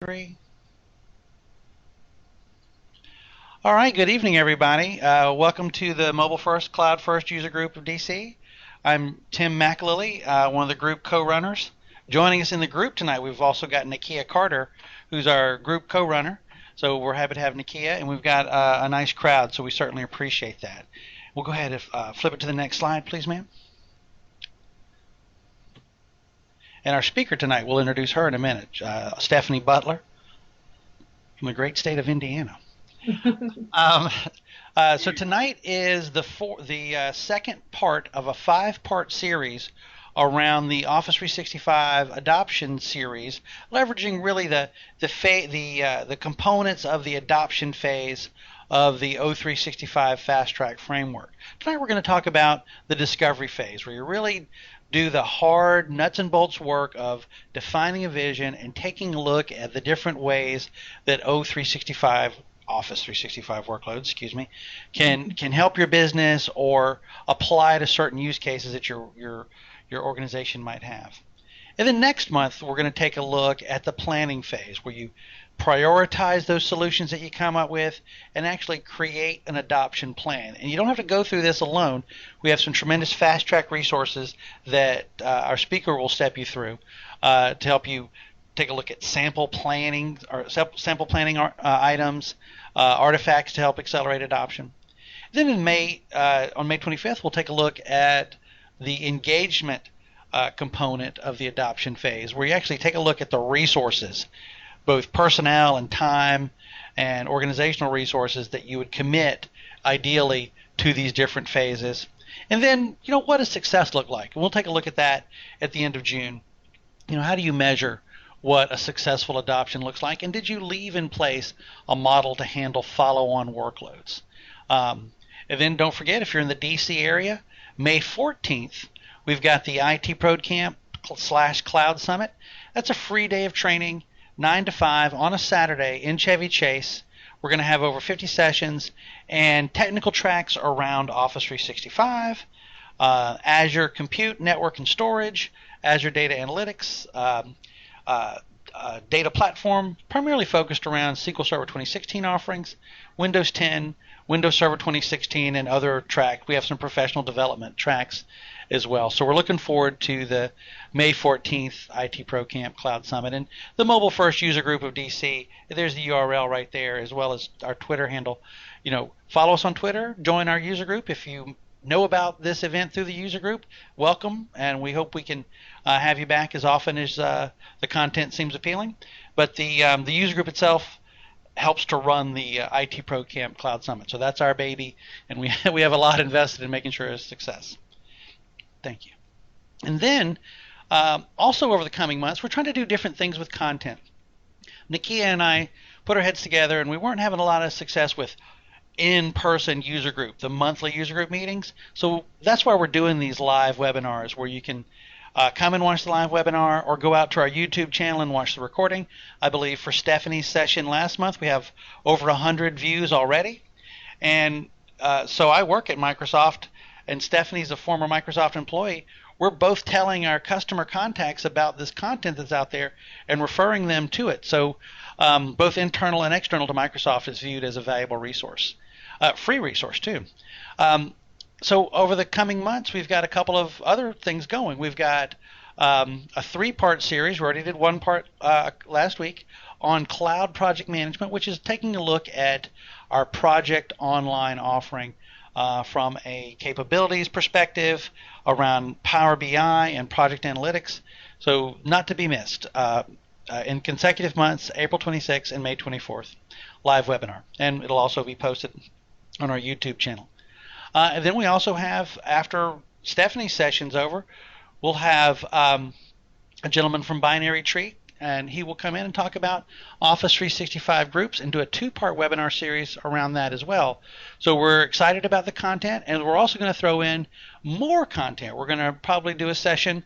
3. All right, good evening, everybody. Welcome to the Mobile First, Cloud First User Group of DC. I'm Tim McAlilly, one of the group co-runners. Joining us in the group tonight, we've also got Nakia Carter, who's our group co-runner. So we're happy to have Nakia, and we've got a nice crowd, so we certainly appreciate that. We'll go ahead and flip it to the next slide, please, ma'am. And our speaker tonight, we'll introduce her in a minute, Stephanie Butler from the great state of Indiana. So tonight is the second part of a 5-part series around the Office 365 adoption series, leveraging really the components of the adoption phase of the O365 Fast Track framework. Tonight we're going to talk about the discovery phase, where you really do the hard nuts and bolts work of defining a vision and taking a look at the different ways that O365 Office 365 workloads, can help your business or apply to certain use cases that your organization might have. And then next month, we're going to take a look at the planning phase, where you prioritize those solutions that you come up with and actually create an adoption plan. And you don't have to go through this alone. We have some tremendous fast track resources that our speaker will step you through to help you take a look at sample planning items, artifacts to help accelerate adoption. Then in May, on May 25th, we'll take a look at the engagement component of the adoption phase, where you actually take a look at the resources, both personnel and time and organizational resources that you would commit ideally to these different phases. And then, what does success look like? And we'll take a look at that at the end of June. How do you measure what a successful adoption looks like, and did you leave in place a model to handle follow-on workloads? And then don't forget, if you're in the DC area, May 14th, we've got the IT Pro Camp / Cloud Summit. That's a free day of training, 9 to 5 on a Saturday in Chevy Chase. We're going to have over 50 sessions and technical tracks around Office 365, Azure Compute, Network and Storage, Azure Data Analytics, data platform, primarily focused around SQL Server 2016 offerings, Windows 10, Windows Server 2016, and other tracks. We have some professional development tracks as well. So we're looking forward to the May 14th IT Pro Camp Cloud Summit. And the Mobile First User Group of DC, there's the URL right there, as well as our Twitter handle. Follow us on Twitter, join our user group. If you know about this event through the user group, welcome, and we hope we can have you back as often as the content seems appealing. But the user group itself helps to run the IT Pro Camp Cloud Summit. So that's our baby, and we have a lot invested in making sure it's a success. Thank you. And then also over the coming months, we're trying to do different things with content. Nakia and I put our heads together, and we weren't having a lot of success with in-person user group, the monthly user group meetings. So that's why we're doing these live webinars, where you can come and watch the live webinar or go out to our YouTube channel and watch the recording. I believe for Stephanie's session last month, we have over 100 views already. And so I work at Microsoft, and Stephanie's a former Microsoft employee. We're both telling our customer contacts about this content that's out there and referring them to it. So both internal and external to Microsoft is viewed as a valuable resource. Free resource too. So over the coming months, we've got a couple of other things going. We've got a 3-part series. We already did 1 part last week on cloud project management, which is taking a look at our project online offering from a capabilities perspective around Power BI and project analytics. So not to be missed. In consecutive months, April 26th and May 24th, live webinar. And it'll also be posted on our YouTube channel. And then we also have, after Stephanie's session's over, we'll have a gentleman from Binary Tree, and he will come in and talk about Office 365 groups and do a 2-part webinar series around that as well. So we're excited about the content, and we're also going to throw in more content. We're going to probably do a session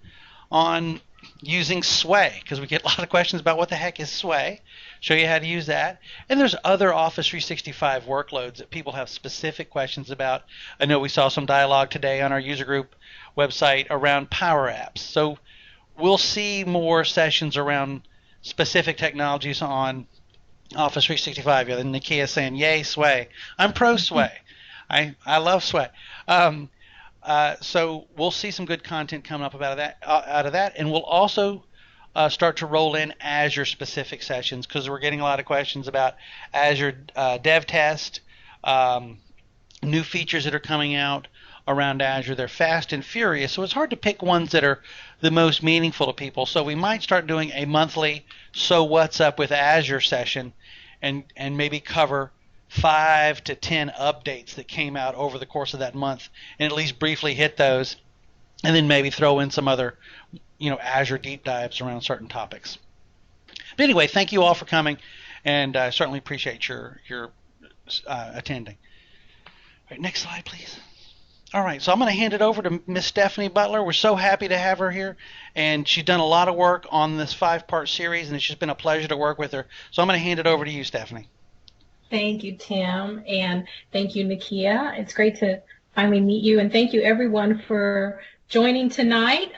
on using Sway, because we get a lot of questions about what the heck is Sway. Show you how to use that. And there's other Office 365 workloads that people have specific questions about. I know we saw some dialogue today on our user group website around Power Apps. So we'll see more sessions around specific technologies on Office 365. Yeah, then Nakia saying, "Yay, Sway! I'm pro Sway. I love Sway." So we'll see some good content coming up out of that, and we'll also start to roll in Azure specific sessions because we're getting a lot of questions about Azure Dev Test, new features that are coming out around Azure. They're fast and furious, so it's hard to pick ones that are the most meaningful to people. So we might start doing a monthly "So What's Up with Azure" session, and maybe cover 5 to 10 updates that came out over the course of that month, and at least briefly hit those, and then maybe throw in some other, Azure deep dives around certain topics. But anyway, thank you all for coming, and I certainly appreciate your attending. All right, next slide, please. All right, so I'm going to hand it over to Miss Stephanie Butler. We're so happy to have her here, and she's done a lot of work on this 5-part series, and it's just been a pleasure to work with her. So I'm going to hand it over to you, Stephanie. Thank you, Tim, and thank you, Nakia. It's great to finally meet you, and thank you, everyone, for joining tonight.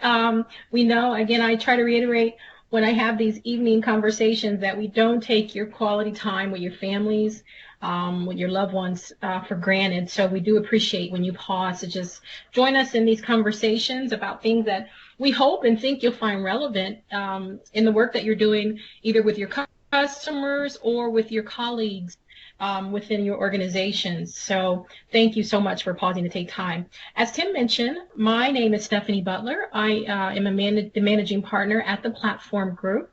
We know, again, I try to reiterate when I have these evening conversations that we don't take your quality time with your families, with your loved ones for granted. So we do appreciate when you pause to just join us in these conversations about things that we hope and think you'll find relevant in the work that you're doing, either with your customers or with your colleagues within your organizations. So thank you so much for pausing to take time. As Tim mentioned, my name is Stephanie Butler. I am the managing partner at the Platform Group.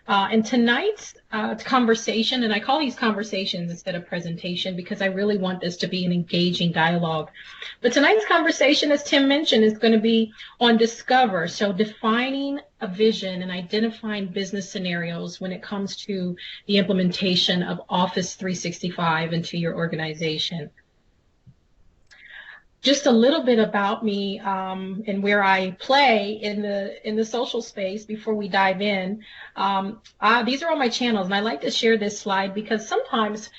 And tonight's conversation, and I call these conversations instead of presentation because I really want this to be an engaging dialogue. But tonight's conversation, as Tim mentioned, is going to be on Discover, so defining a vision and identifying business scenarios when it comes to the implementation of Office 365 into your organization. Just a little bit about me and where I play in the social space before we dive in. These are all my channels, and I like to share this slide because sometimes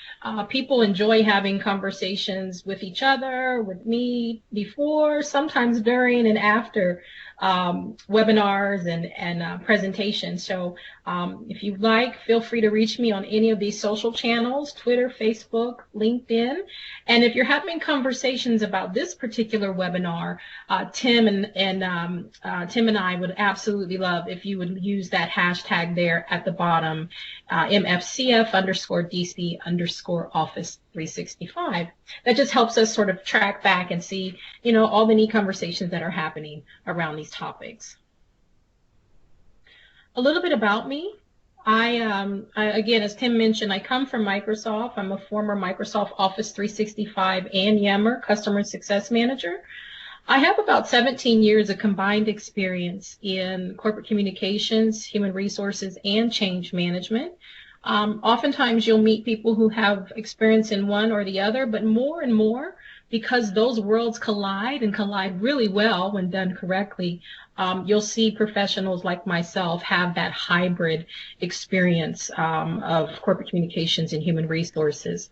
people enjoy having conversations with each other, with me before, sometimes during and after webinars and presentations. So if you'd like, feel free to reach me on any of these social channels, Twitter, Facebook, LinkedIn. And if you're having conversations about this particular webinar, Tim and I would absolutely love if you would use that hashtag there at the bottom, MFCF_DC_Office 365. That just helps us sort of track back and see, all the neat conversations that are happening around these topics. A little bit about me. I again, as Tim mentioned, I come from Microsoft. I'm a former Microsoft Office 365 and Yammer Customer Success Manager. I have about 17 years of combined experience in corporate communications, human resources, and change management. Oftentimes you'll meet people who have experience in one or the other, but more and more, because those worlds collide and collide really well when done correctly, you'll see professionals like myself have that hybrid experience of corporate communications and human resources.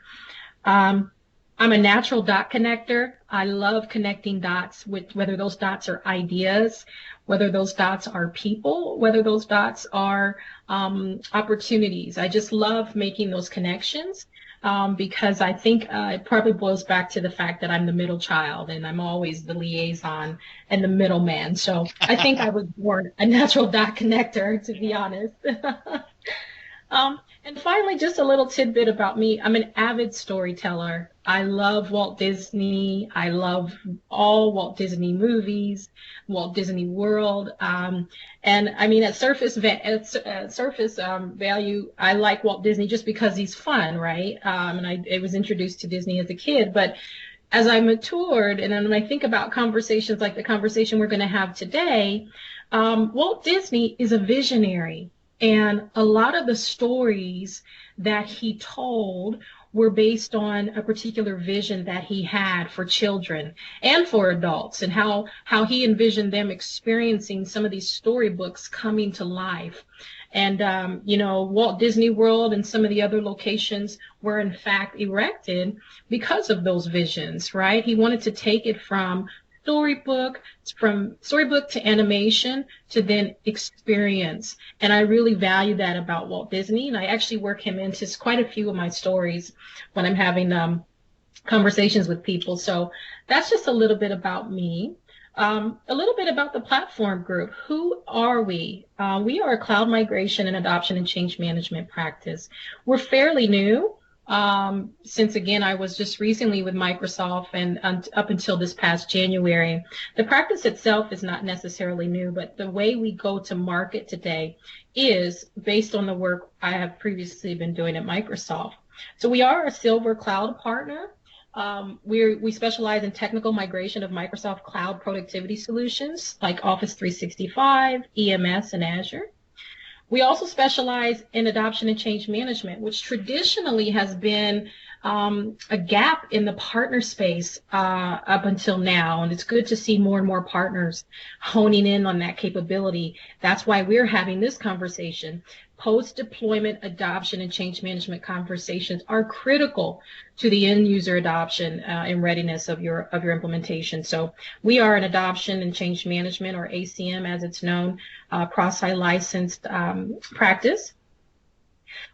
I'm a natural dot connector. I love connecting dots, with whether those dots are ideas, whether those dots are people, whether those dots are opportunities. I just love making those connections because I think it probably boils back to the fact that I'm the middle child and I'm always the liaison and the middleman. So I think I was born a natural dot connector, to be honest. And finally, just a little tidbit about me. I'm an avid storyteller. I love Walt Disney. I love all Walt Disney movies, Walt Disney World. And I mean, at surface value, I like Walt Disney just because he's fun, right? And I was introduced to Disney as a kid. But as I matured, and then when I think about conversations like the conversation we're going to have today, Walt Disney is a visionary. And a lot of the stories that he told were based on a particular vision that he had for children and for adults, and how he envisioned them experiencing some of these storybooks coming to life. And, Walt Disney World and some of the other locations were in fact erected because of those visions, right? He wanted to take it from storybook, from storybook to animation to then experience. And I really value that about Walt Disney. And I actually work him into quite a few of my stories when I'm having conversations with people. So that's just a little bit about me. A little bit about the platform group. Who are we? We are a cloud migration and adoption and change management practice. We're fairly new. Since again, I was just recently with Microsoft and up until this past January. The practice itself is not necessarily new, but the way we go to market today is based on the work I have previously been doing at Microsoft. So we are a silver cloud partner. We specialize in technical migration of Microsoft Cloud productivity solutions like Office 365, EMS, and Azure. We also specialize in adoption and change management, which traditionally has been a gap in the partner space up until now. And it's good to see more and more partners honing in on that capability. That's why we're having this conversation. Post-deployment adoption and change management conversations are critical to the end user adoption and readiness of your implementation. So we are an adoption and change management, or ACM as it's known, cross-site licensed practice.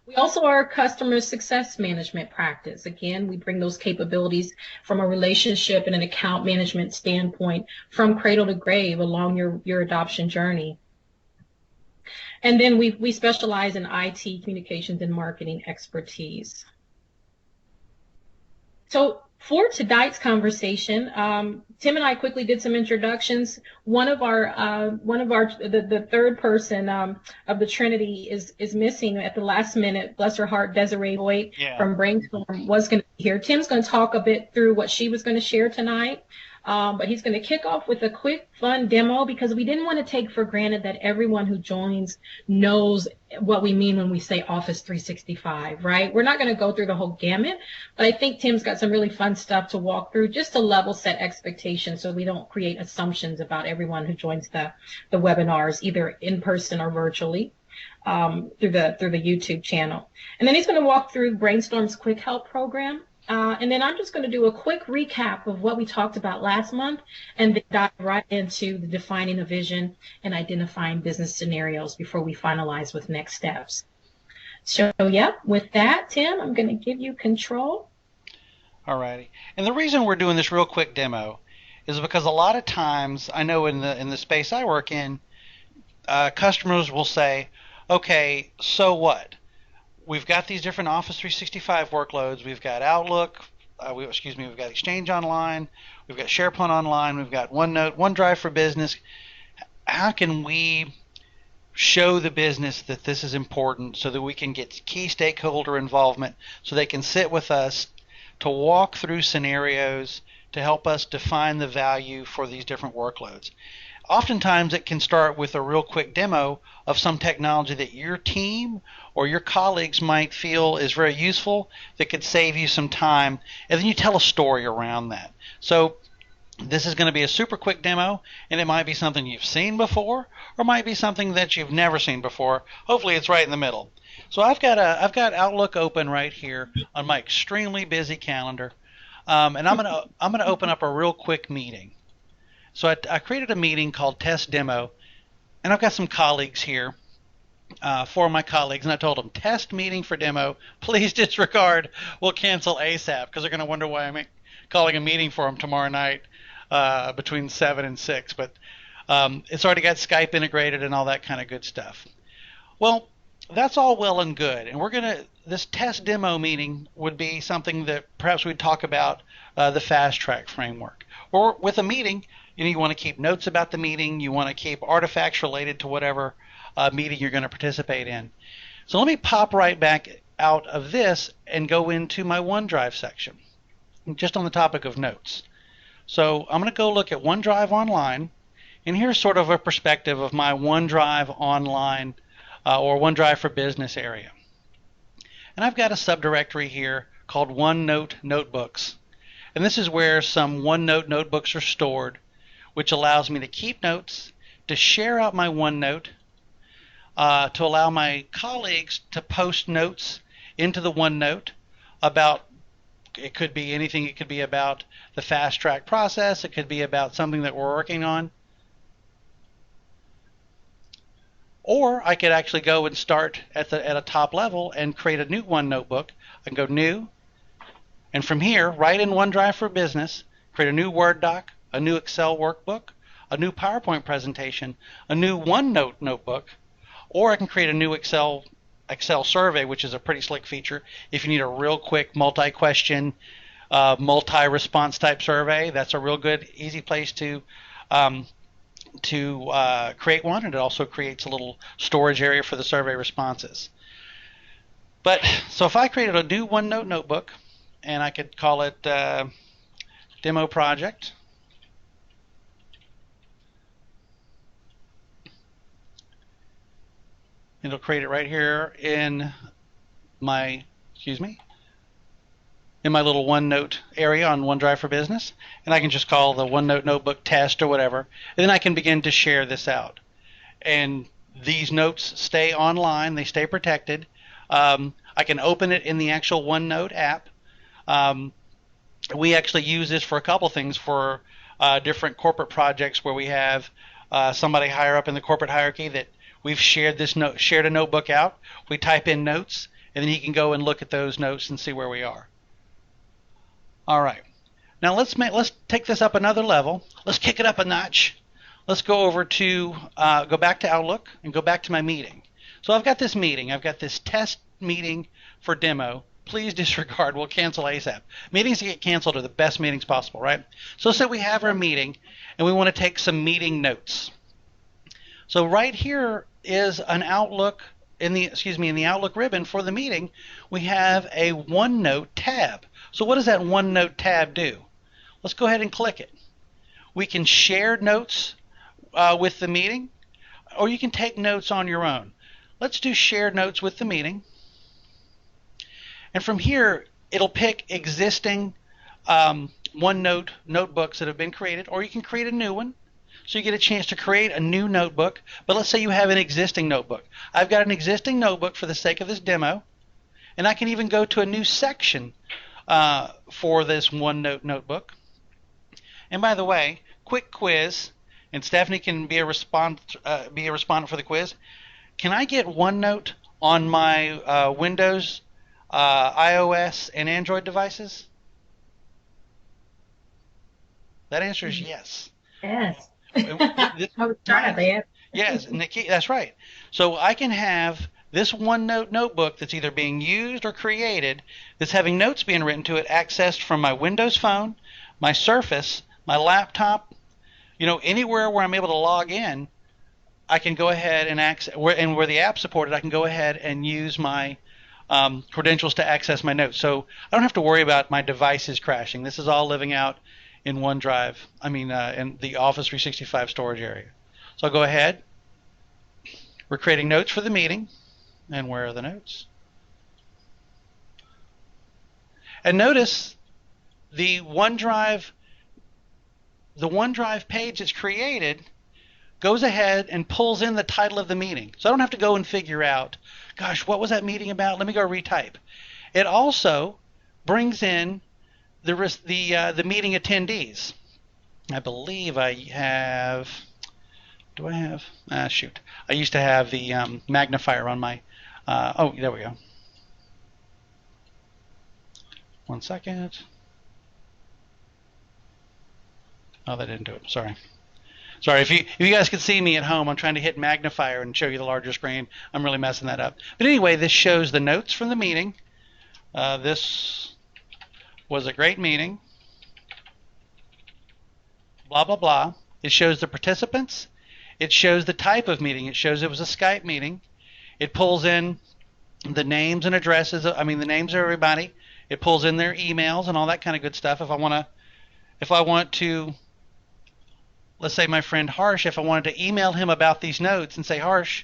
We also are a customer success management practice. Again, we bring those capabilities from a relationship and an account management standpoint from cradle to grave along your adoption journey. And then we specialize in IT, communications, and marketing expertise. So for tonight's conversation, Tim and I quickly did some introductions. The third person of the Trinity is missing at the last minute. Bless her heart, Desiree Boyd from Brainstorm was going to be here. Tim's going to talk a bit through what she was going to share tonight. But he's going to kick off with a quick, fun demo because we didn't want to take for granted that everyone who joins knows what we mean when we say Office 365, right? We're not going to go through the whole gamut, but I think Tim's got some really fun stuff to walk through just to level set expectations so we don't create assumptions about everyone who joins the webinars, either in person or virtually. Through the YouTube channel. And then he's going to walk through Brainstorm's Quick Help program. And then I'm just going to do a quick recap of what we talked about last month and then dive right into the defining a vision and identifying business scenarios before we finalize with next steps. So, yeah, with that, Tim, I'm going to give you control. All righty. And the reason we're doing this real quick demo is because a lot of times, I know in the space I work in, customers will say, okay, so what? We've got these different Office 365 workloads. We've got Outlook. We've got Exchange Online. We've got SharePoint Online. We've got OneNote, OneDrive for Business. How can we show the business that this is important so that we can get key stakeholder involvement so they can sit with us to walk through scenarios to help us define the value for these different workloads? Oftentimes it can start with a real quick demo of some technology that your team or your colleagues might feel is very useful that could save you some time, and then you tell a story around that. So this is going to be a super quick demo, and it might be something you've seen before or might be something that you've never seen before. Hopefully it's right in the middle. So I've got Outlook open right here on my extremely busy calendar, and I'm going to open up a real quick meeting. So I created a meeting called Test Demo, and I've got some colleagues here, 4 of my colleagues, and I told them, test meeting for demo, please disregard, we'll cancel ASAP, because they're going to wonder why I'm calling a meeting for them tomorrow night between 7 and 6. But it's already got Skype integrated and all that kind of good stuff. Well, that's all well and good, and this test demo meeting would be something that perhaps we'd talk about the fast track framework. Or with a meeting, you want to keep notes about the meeting. You want to keep artifacts related to whatever meeting you're going to participate in. So let me pop right back out of this and go into my OneDrive section, just on the topic of notes. So I'm going to go look at OneDrive Online, and here's sort of a perspective of my OneDrive Online or OneDrive for Business area. And I've got a subdirectory here called OneNote Notebooks. And this is where some OneNote notebooks are stored, which allows me to keep notes, to share out my OneNote, to allow my colleagues to post notes into the OneNote about It could be anything. It could be about the fast track process. It could be about something that we're working on. Or I could actually go and start at a top level and create a new one notebook. I can go new, and from here, right in OneDrive for Business, create a new Word doc, a new Excel workbook, a new PowerPoint presentation, a new OneNote notebook, or I can create a new Excel survey, which is a pretty slick feature. If you need a real quick multi-question, multi-response type survey, that's a real good, easy place to create one, and it also creates a little storage area for the survey responses. But so if I created a new OneNote notebook, and I could call it Demo Project. It'll create it right here in my, in my little OneNote area on OneDrive for Business, and I can just call the OneNote notebook test or whatever, and then I can begin to share this out. And these notes stay online, they stay protected. I can open it in the actual OneNote app. We actually use this for a couple things, for different corporate projects where we have somebody higher up in the corporate hierarchy that we've shared a notebook out. We type in notes, and then he can go and look at those notes and see where we are. All right. Now let's take this up another level. Let's kick it up a notch. Let's go over to go back to Outlook and go back to my meeting. So I've got this meeting. I've got this test meeting for demo. Please disregard. We'll cancel ASAP. Meetings that get canceled are the best meetings possible, right? So say we have our meeting and we want to take some meeting notes. So right here is an Outlook in the Outlook ribbon for the meeting. We have a OneNote tab. So what does that OneNote tab do? Let's go ahead and click it. We can share notes with the meeting, or you can take notes on your own. Let's do shared notes with the meeting. And from here, it'll pick existing OneNote notebooks that have been created, or you can create a new one. So you get a chance to create a new notebook. But let's say you have an existing notebook. I've got an existing notebook for the sake of this demo, and I can even go to a new section for this OneNote notebook. And by the way, quick quiz, and Stephanie can be a respondent for the quiz. Can I get OneNote on my Windows, iOS, and Android devices? That answer is yes. Yes. I was trying to. Yes, Nikki, that's right. So I can have this OneNote notebook that's either being used or created, that's having notes being written to it, accessed from my Windows phone, my Surface, my laptop, anywhere where I'm able to log in. I can go ahead and access, where the app's supported, I can go ahead and use my credentials to access my notes. So I don't have to worry about my devices crashing. This is all living out in OneDrive, in the Office 365 storage area. So I'll go ahead. We're creating notes for the meeting. And where are the notes? And notice the OneDrive page that's created goes ahead and pulls in the title of the meeting. So I don't have to go and figure out, gosh, what was that meeting about? Let me go retype. It also brings in the meeting attendees. I believe I have. Do I have? Shoot. I used to have the magnifier on my. Oh, there we go. One second. Oh, that didn't do it. Sorry. Sorry, if you guys could see me at home, I'm trying to hit magnifier and show you the larger screen. I'm really messing that up. But anyway, this shows the notes from the meeting. This was a great meeting. Blah, blah, blah. It shows the participants. It shows the type of meeting. It shows it was a Skype meeting. It pulls in the names and addresses. The names of everybody. It pulls in their emails and all that kind of good stuff. If I want to, let's say my friend Harsh, if I wanted to email him about these notes and say, Harsh,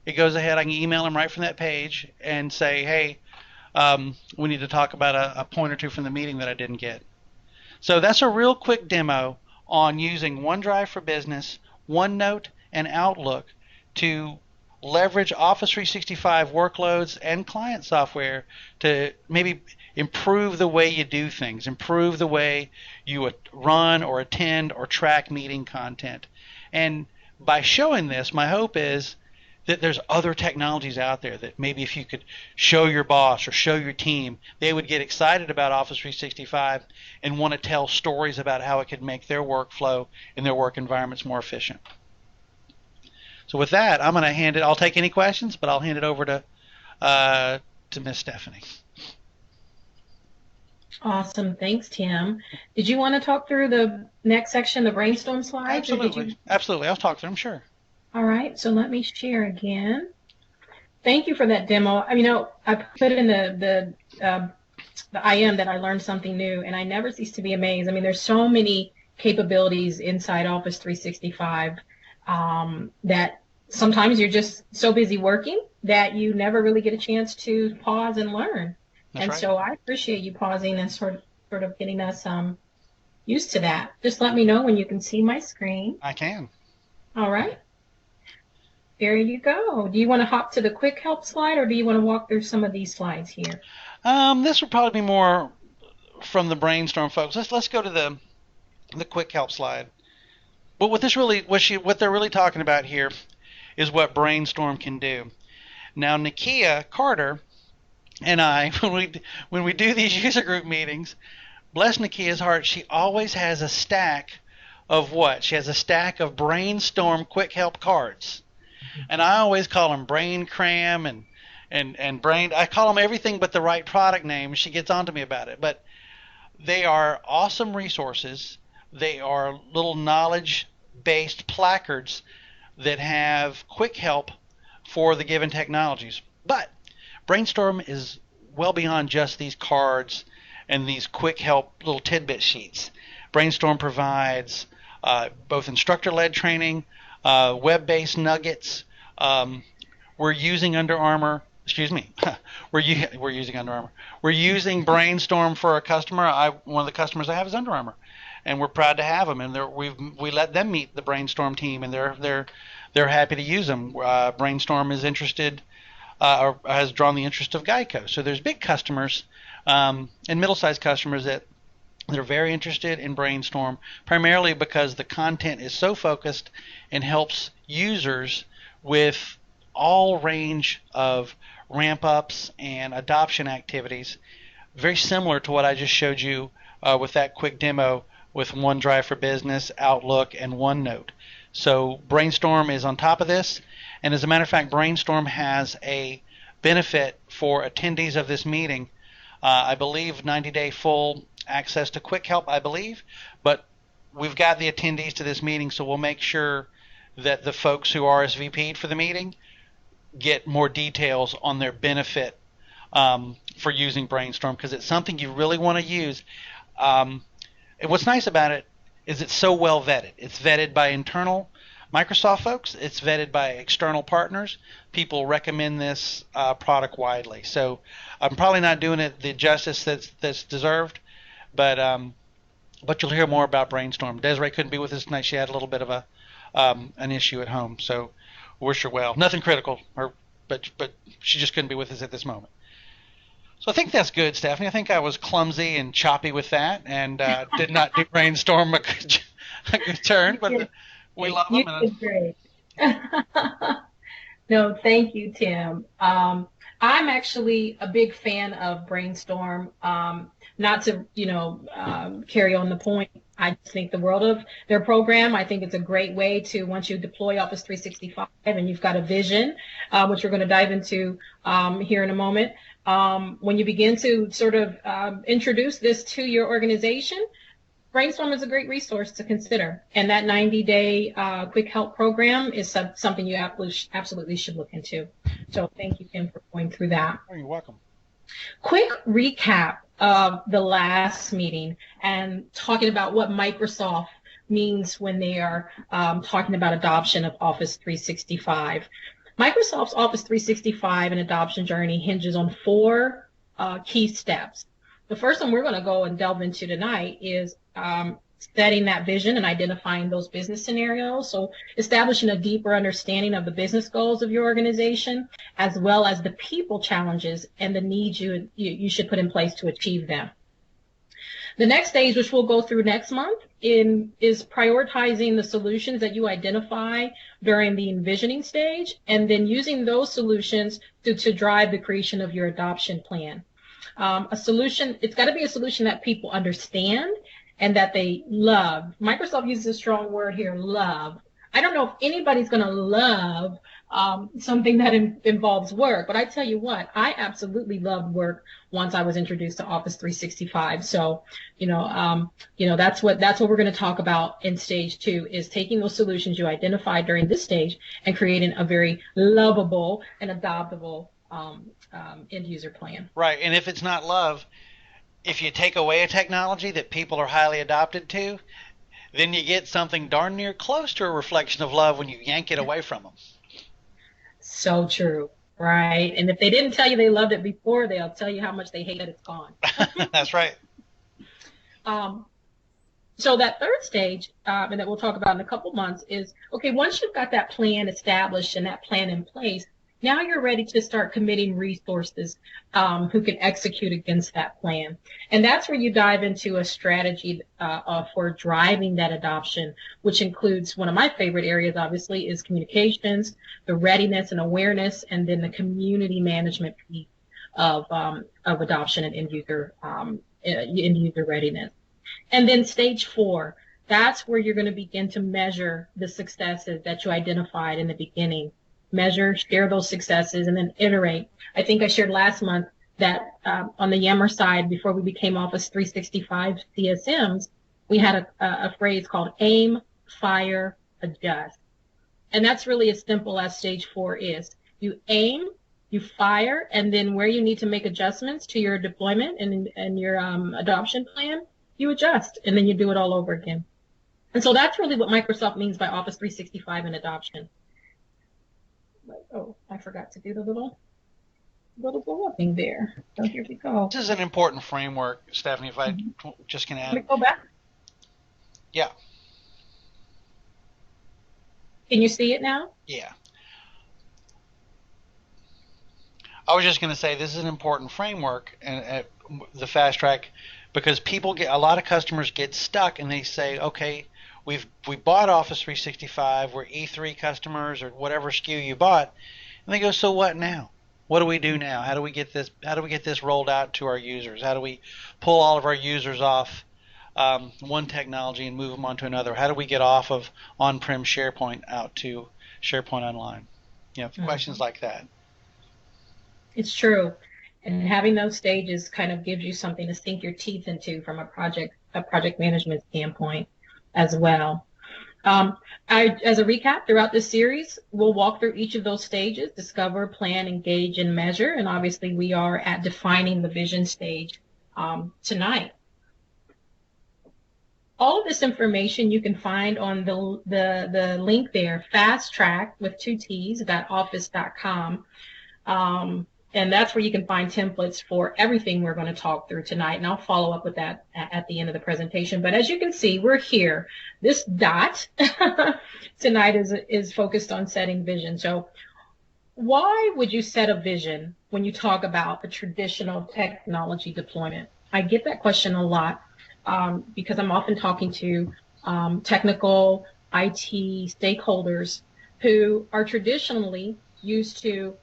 it goes ahead, I can email him right from that page and say, hey, we need to talk about a point or two from the meeting that I didn't get. So that's a real quick demo on using OneDrive for Business, OneNote, and Outlook to leverage Office 365 workloads and client software to maybe improve the way you do things, improve the way you run or attend or track meeting content. And by showing this, my hope is that there's other technologies out there that maybe if you could show your boss or show your team, they would get excited about Office 365 and want to tell stories about how it could make their workflow and their work environments more efficient. So with that, I'm going to hand it. I'll take any questions, but I'll hand it over to Miss Stephanie. Awesome. Thanks, Tim. Did you want to talk through the next section, the brainstorm slides? Absolutely. Absolutely. I'll talk through them, sure. All right. So let me share again. Thank you for that demo. I put in the IM that I learned something new, and I never cease to be amazed. There's so many capabilities inside Office 365 that sometimes you're just so busy working that you never really get a chance to pause and learn. That's right. So I appreciate you pausing and sort of getting us used to that. Just let me know when you can see my screen. I can. All right. There you go. Do you want to hop to the quick help slide, or do you want to walk through some of these slides here? This would probably be more from the brainstorm folks. Let's go to the quick help slide. But what they're really talking about here is what brainstorm can do. Now, Nakia Carter and I, when we do these user group meetings, bless Nakia's heart, she always has a stack of what? She has a stack of brainstorm quick help cards. And I always call them brain cram and brain. I call them everything but the right product name. She gets on to me about it. But they are awesome resources. They are little knowledge-based placards that have quick help for the given technologies. But Brainstorm is well beyond just these cards and these quick help little tidbit sheets. Brainstorm provides both instructor-led training, web-based nuggets. We're using Under Armour. Excuse me. We're using Under Armour. We're using Brainstorm for a customer. One of the customers I have is Under Armour, and we're proud to have them. And we let them meet the Brainstorm team, and they're happy to use them. Brainstorm is interested. Or has drawn the interest of Geico. So there's big customers and middle-sized customers that are very interested in Brainstorm, primarily because the content is so focused and helps users with all range of ramp-ups and adoption activities, very similar to what I just showed you with that quick demo with OneDrive for Business, Outlook, and OneNote. So Brainstorm is on top of this. And as a matter of fact, Brainstorm has a benefit for attendees of this meeting. I believe 90-day full access to quick help, I believe. But we've got the attendees to this meeting, so we'll make sure that the folks who RSVP'd for the meeting get more details on their benefit for using Brainstorm, because it's something you really want to use. And what's nice about it is it's so well vetted. It's vetted by internal Microsoft folks. It's vetted by external partners. People recommend this product widely. So I'm probably not doing it the justice that's deserved, but you'll hear more about Brainstorm. Desiree couldn't be with us tonight. She had a little bit of an issue at home, so wish her well. Nothing critical, but she just couldn't be with us at this moment. So I think that's good, Stephanie. I think I was clumsy and choppy with that, and did not do Brainstorm a good turn, but. We love them. You did great. No, thank you, Tim. I'm actually a big fan of Brainstorm. Not to, carry on the point. I think the world of their program. I think it's a great way to, once you deploy Office 365 and you've got a vision, which we're going to dive into here in a moment. When you begin to sort of introduce this to your organization, Brainstorm is a great resource to consider, and that 90-day quick help program is something you absolutely should look into. So thank you, Tim, for going through that. Oh, you're welcome. Quick recap of the last meeting and talking about what Microsoft means when they are talking about adoption of Office 365. Microsoft's Office 365 and adoption journey hinges on 4 key steps. The first one we're going to go and delve into tonight is setting that vision and identifying those business scenarios. So establishing a deeper understanding of the business goals of your organization, as well as the people challenges and the needs you should put in place to achieve them. The next stage, which we'll go through next month, is prioritizing the solutions that you identify during the envisioning stage, and then using those solutions to drive the creation of your adoption plan. A solution, it's got to be a solution that people understand and that they love. Microsoft uses a strong word here, love. I don't know if anybody's going to love something that involves work, but I tell you what, I absolutely loved work once I was introduced to Office 365. So, that's what we're going to talk about in stage 2, is taking those solutions you identified during this stage and creating a very lovable and adoptable end user plan. Right, and if it's not love, if you take away a technology that people are highly adopted to, then you get something darn near close to a reflection of love when you yank it away from them. So true, right? And if they didn't tell you they loved it before, they'll tell you how much they hate that it's gone. That's right. So that third stage, and that we'll talk about in a couple months, is, okay, once you've got that plan established and that plan in place, now you're ready to start committing resources who can execute against that plan. And that's where you dive into a strategy for driving that adoption, which includes, one of my favorite areas, obviously, is communications, the readiness and awareness, and then the community management piece of adoption and end user readiness. And then stage 4, that's where you're going to begin to measure the successes that you identified in the beginning. Measure, share those successes, and then iterate. I think I shared last month that on the Yammer side, before we became Office 365 CSMs, we had a phrase called aim, fire, adjust. And that's really as simple as stage 4 is. You aim, you fire, and then where you need to make adjustments to your deployment and your adoption plan, you adjust, and then you do it all over again. And so that's really what Microsoft means by Office 365 and adoption. Oh, I forgot to do the little blow thing there. So here we go. This is an important framework, Stephanie, if I just can add. Let me go back. Yeah. Can you see it now? Yeah. I was just going to say this is an important framework, and the fast track, because a lot of customers get stuck and they say, okay, we bought Office 365, we're E3 customers or whatever SKU you bought, and they go, so what now? What do we do now? How do we get this rolled out to our users? How do we pull all of our users off one technology and move them onto another? How do we get off of on-prem SharePoint out to SharePoint Online? Questions like that. It's true. And having those stages kind of gives you something to sink your teeth into from a project management standpoint as well. As a recap, throughout this series, we'll walk through each of those stages: discover, plan, engage, and measure. And obviously, we are at defining the vision stage tonight. All of this information you can find on the link there, fast track with 2 T's, .office.com. And that's where you can find templates for everything we're going to talk through tonight. And I'll follow up with that at the end of the presentation. But as you can see, we're here. This dot tonight is focused on setting vision. So why would you set a vision when you talk about a traditional technology deployment? I get that question a lot because I'm often talking to technical IT stakeholders who are traditionally used to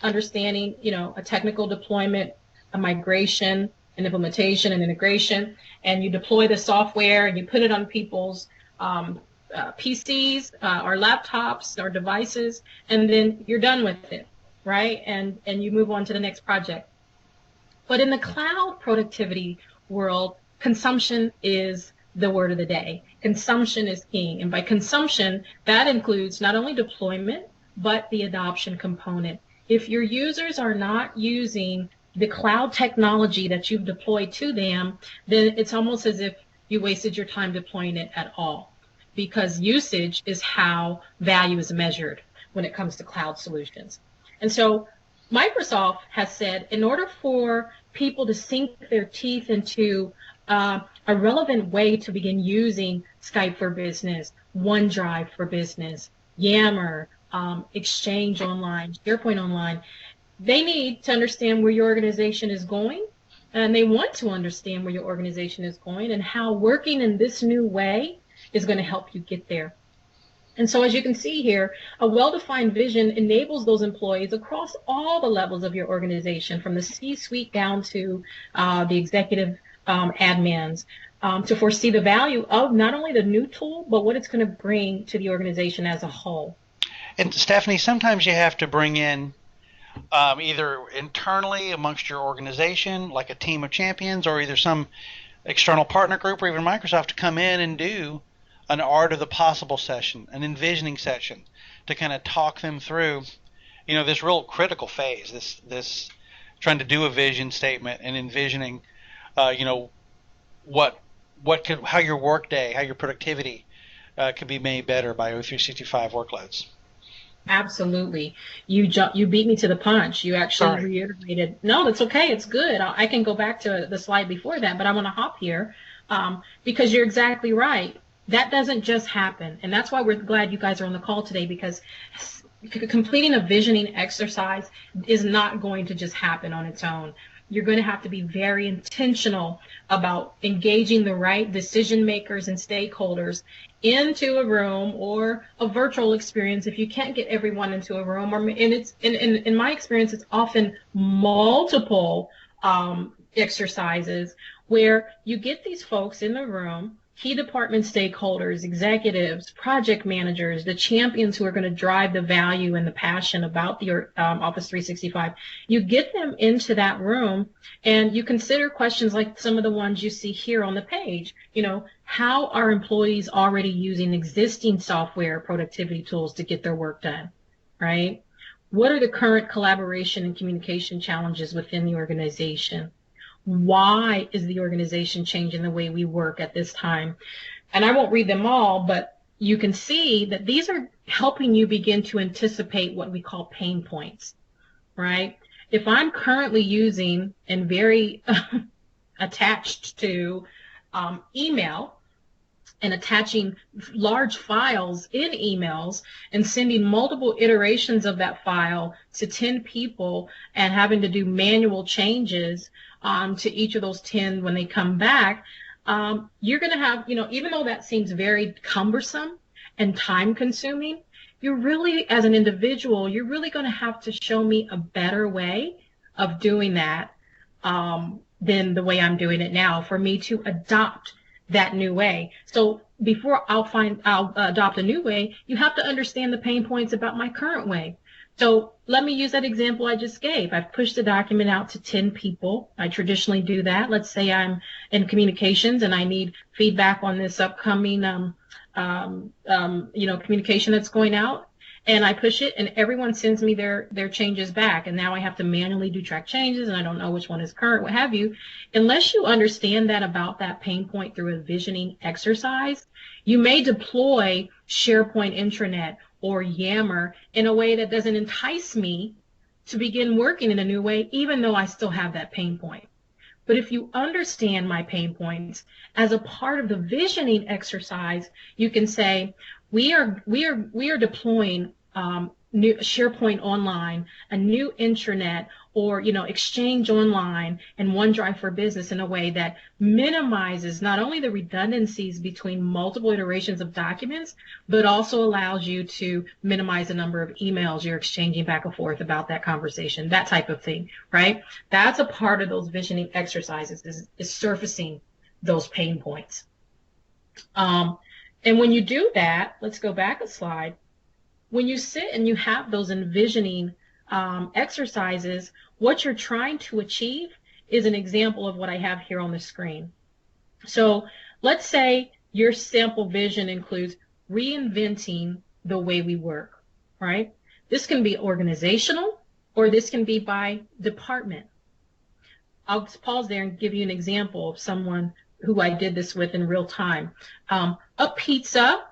understanding, a technical deployment, a migration, an implementation, and integration, and you deploy the software and you put it on people's PCs or laptops or devices, and then you're done with it, right? And you move on to the next project. But in the cloud productivity world, consumption is the word of the day. Consumption is king. And by consumption, that includes not only deployment, but the adoption component. If your users are not using the cloud technology that you've deployed to them, then it's almost as if you wasted your time deploying it at all, because usage is how value is measured when it comes to cloud solutions. And so Microsoft has said, in order for people to sink their teeth into a relevant way to begin using Skype for Business, OneDrive for Business, Yammer, Exchange Online, SharePoint Online. They need to understand where your organization is going, and they want to understand where your organization is going and how working in this new way is going to help you get there. And so as you can see here, a well-defined vision enables those employees across all the levels of your organization, from the C-suite down to the executive admins, to foresee the value of not only the new tool, but what it's going to bring to the organization as a whole. And Stephanie, sometimes you have to bring in either internally amongst your organization, like a team of champions, or either some external partner group or even Microsoft to come in and do an art of the possible session, an envisioning session, to kind of talk them through, this real critical phase, this trying to do a vision statement and envisioning, how your workday, how your productivity could be made better by O365 workloads. Absolutely. You beat me to the punch. You actually reiterated. No, that's okay. It's good. I can go back to the slide before that, but I want to hop here because you're exactly right. That doesn't just happen. And that's why we're glad you guys are on the call today, because completing a visioning exercise is not going to just happen on its own. You're going to have to be very intentional about engaging the right decision makers and stakeholders into a room or a virtual experience if you can't get everyone into a room. And it's in my experience, it's often multiple exercises where you get these folks in the room, key department stakeholders, executives, project managers, the champions who are going to drive the value and the passion about the Office 365. You get them into that room and you consider questions like some of the ones you see here on the page. How are employees already using existing software productivity tools to get their work done, right? What are the current collaboration and communication challenges within the organization? Why is the organization changing the way we work at this time? And I won't read them all, but you can see that these are helping you begin to anticipate what we call pain points, right? If I'm currently using and very attached to email and attaching large files in emails and sending multiple iterations of that file to 10 people and having to do manual changes to each of those 10 when they come back, you're going to have, even though that seems very cumbersome and time consuming, you're really, as an individual, you're really going to have to show me a better way of doing that than the way I'm doing it now for me to adopt that new way. So before I'll adopt a new way, you have to understand the pain points about my current way. So let me use that example I just gave. I've pushed the document out to 10 people. I traditionally do that. Let's say I'm in communications and I need feedback on this upcoming communication that's going out. And I push it and everyone sends me their changes back. And now I have to manually do track changes and I don't know which one is current, what have you. Unless you understand that about that pain point through a visioning exercise, you may deploy SharePoint intranet or Yammer in a way that doesn't entice me to begin working in a new way, even though I still have that pain point. But if you understand my pain points as a part of the visioning exercise, you can say, we are deploying new SharePoint Online, a new intranet, or Exchange Online and OneDrive for Business in a way that minimizes not only the redundancies between multiple iterations of documents, but also allows you to minimize the number of emails you're exchanging back and forth about that conversation, that type of thing, right? That's a part of those visioning exercises, is surfacing those pain points. And when you do that, let's go back a slide. When you sit and you have those envisioning exercises, what you're trying to achieve is an example of what I have here on the screen. So let's say your sample vision includes reinventing the way we work, right? This can be organizational or this can be by department. I'll just pause there and give you an example of someone who I did this with in real time. A pizza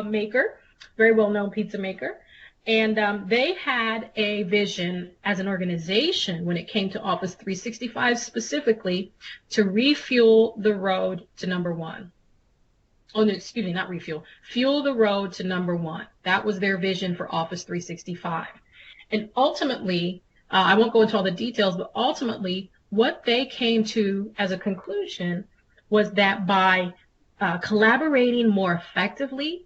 maker, very well-known pizza maker, And they had a vision as an organization when it came to Office 365 specifically to refuel the road to number one. Oh, no, excuse me, not refuel. Fuel the road to number one. That was their vision for Office 365. And ultimately, I won't go into all the details, but ultimately, what they came to as a conclusion was that by collaborating more effectively,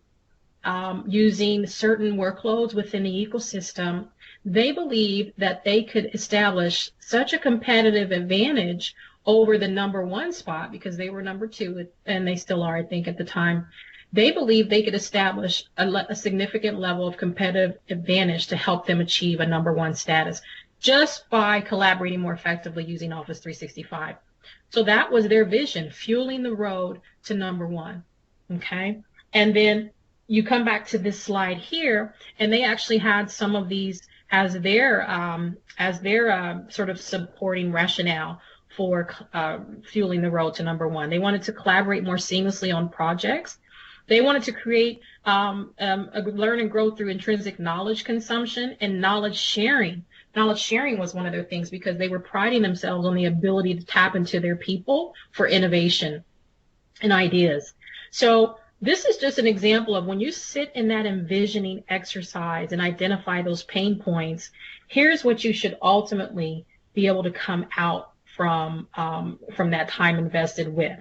using certain workloads within the ecosystem, they believed that they could establish such a competitive advantage over the number one spot, because they were number two, and they still are, I think, at the time. They believed they could establish a significant level of competitive advantage to help them achieve a number one status just by collaborating more effectively using Office 365. So that was their vision, fueling the road to number one. Okay. And then you come back to this slide here, and they actually had some of these as their sort of supporting rationale for fueling the road to number one. They wanted to collaborate more seamlessly on projects. They wanted to create learn and grow through intrinsic knowledge consumption and knowledge sharing. Knowledge sharing was one of their things because they were priding themselves on the ability to tap into their people for innovation and ideas. So this is just an example of when you sit in that envisioning exercise and identify those pain points, here's what you should ultimately be able to come out from that time invested with.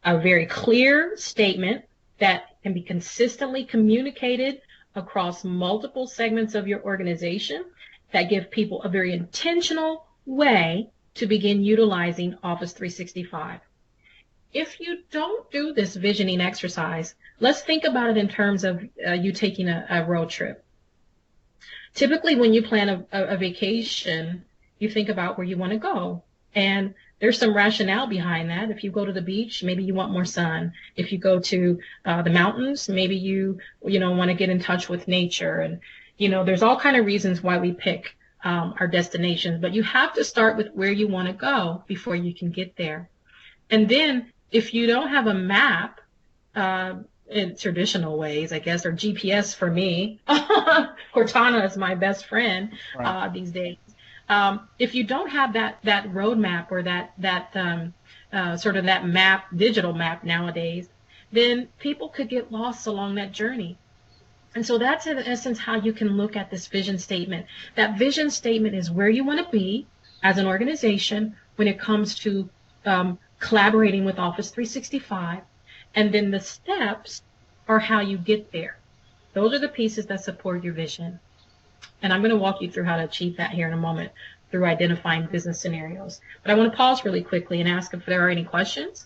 A very clear statement that can be consistently communicated across multiple segments of your organization that give people a very intentional way to begin utilizing Office 365. If you don't do this visioning exercise, let's think about it in terms of you taking a road trip. Typically, when you plan a vacation, you think about where you want to go. And there's some rationale behind that. If you go to the beach, maybe you want more sun. If you go to the mountains, maybe you want to get in touch with nature. And, there's all kind of reasons why we pick our destinations. But you have to start with where you want to go before you can get there. And then if you don't have a map, in traditional ways, I guess, or GPS for me, Cortana is my best friend these days. If you don't have that roadmap or that sort of that map, digital map nowadays, then people could get lost along that journey. And so that's in essence how you can look at this vision statement. That vision statement is where you want to be as an organization when it comes to collaborating with Office 365, and then the steps are how you get there. Those are the pieces that support your vision. And I'm going to walk you through how to achieve that here in a moment through identifying business scenarios. But I want to pause really quickly and ask if there are any questions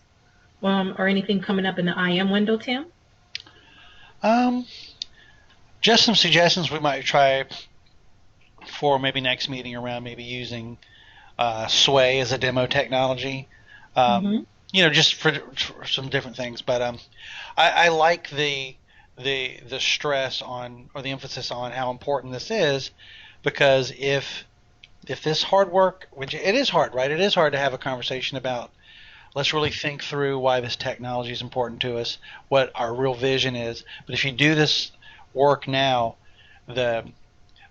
or anything coming up in the IM window, Tim? Just some suggestions we might try for maybe next meeting around maybe using Sway as a demo technology. Just for some different things. But I like the stress on, or the emphasis on, how important this is, because if this hard work, which it is hard, right? It is hard to have a conversation about, let's really think through why this technology is important to us, what our real vision is. But if you do this work now, the